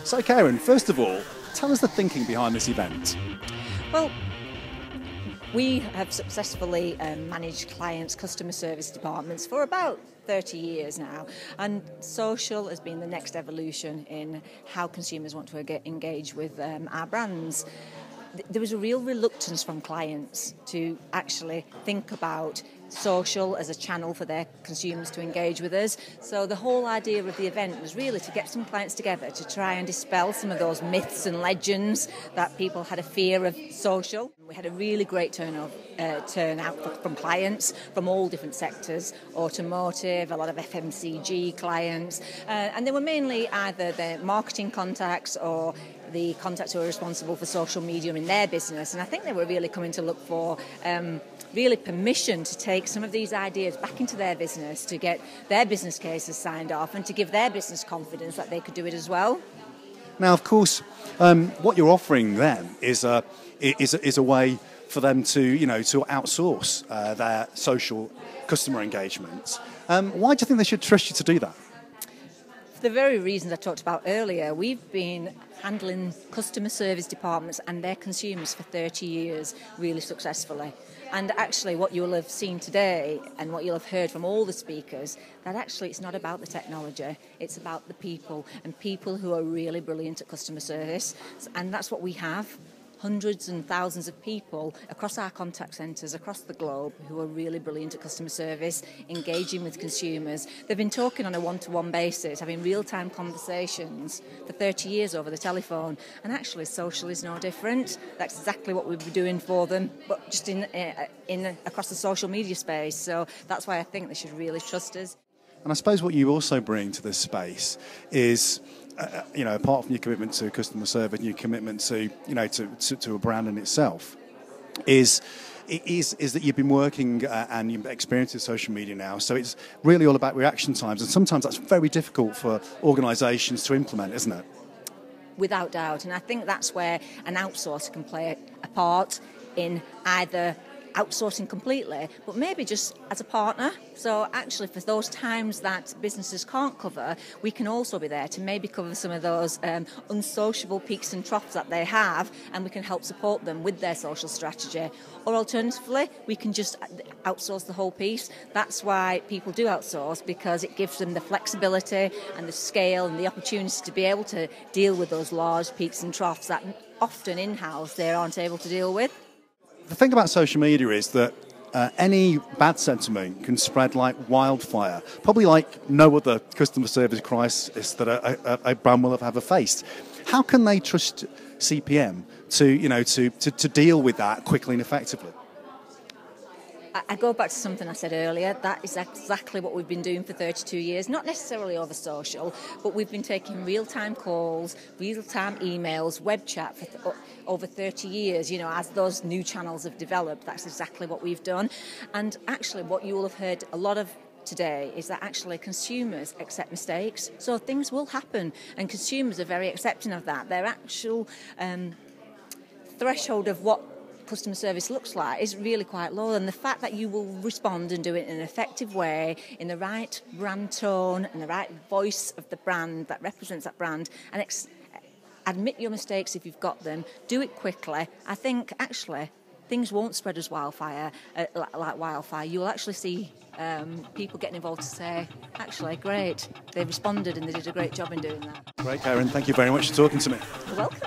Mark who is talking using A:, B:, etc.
A: So Karen, first of all, tell us the thinking behind this event.
B: Well, we have successfully managed clients' customer service departments for about 30 years now, and social has been the next evolution in how consumers want to engage with our brands. There was a real reluctance from clients to actually think about social as a channel for their consumers to engage with us. So the whole idea of the event was really to get some clients together to try and dispel some of those myths and legends that people had a fear of social. We had a really great turnout from clients from all different sectors, automotive, a lot of FMCG clients, and they were mainly either the marketing contacts or the contacts who are responsible for social media in their business. And I think they were really coming to look for really permission to take some of these ideas back into their business, to get their business cases signed off and to give their business confidence that they could do it as well.
A: Now, of course, what you're offering them is a way for them to, to outsource their social customer engagement. Why do you think they should trust you to do that?
B: For the very reasons I talked about earlier, we've been handling customer service departments and their consumers for 30 years really successfully. And actually what you'll have seen today and what you'll have heard from all the speakers, that actually it's not about the technology, it's about the people, and people who are really brilliant at customer service. And that's what we have. Hundreds and thousands of people across our contact centres across the globe who are really brilliant at customer service, engaging with consumers. They've been talking on a one-to-one basis, having real-time conversations for 30 years over the telephone, and actually social is no different. That's exactly what we've been doing for them, but just in across the social media space. So that's why I think they should really trust us.
A: And I suppose what you also bring to this space is, apart from your commitment to customer service and your commitment to, to a brand in itself, is that you've been working and you've experienced social media now. So it's really all about reaction times, and sometimes that's very difficult for organisations to implement, isn't it?
B: Without doubt, and I think that's where an outsourcer can play a part in either outsourcing completely, but maybe just as a partner. So actually for those times that businesses can't cover, we can also be there to maybe cover some of those unsociable peaks and troughs that they have, and we can help support them with their social strategy. Or alternatively, we can just outsource the whole piece. That's why people do outsource, because it gives them the flexibility and the scale and the opportunity to be able to deal with those large peaks and troughs that often in-house they aren't able to deal with.
A: The thing about social media is that any bad sentiment can spread like wildfire, probably like no other customer service crisis that a brand will have ever faced. How can they trust CPM to deal with that quickly and effectively?
B: I go back to something I said earlier. That is exactly what we've been doing for 32 years, not necessarily over social, but we've been taking real-time calls, real-time emails, web chat for over 30 years. As those new channels have developed, that's exactly what we've done. And actually what you will have heard a lot of today is that actually consumers accept mistakes. So things will happen, and consumers are very accepting of that. Their actual threshold of what customer service looks like is really quite low, and the fact that you will respond and do it in an effective way, in the right brand tone and the right voice of the brand that represents that brand, and admit your mistakes if you've got them, do it quickly, I think actually things won't spread as wildfire, like wildfire. You will actually see people getting involved to say, actually, great, they responded and they did a great job in doing that.
A: Great, Karen. Thank you very much for talking to me.
B: You're welcome.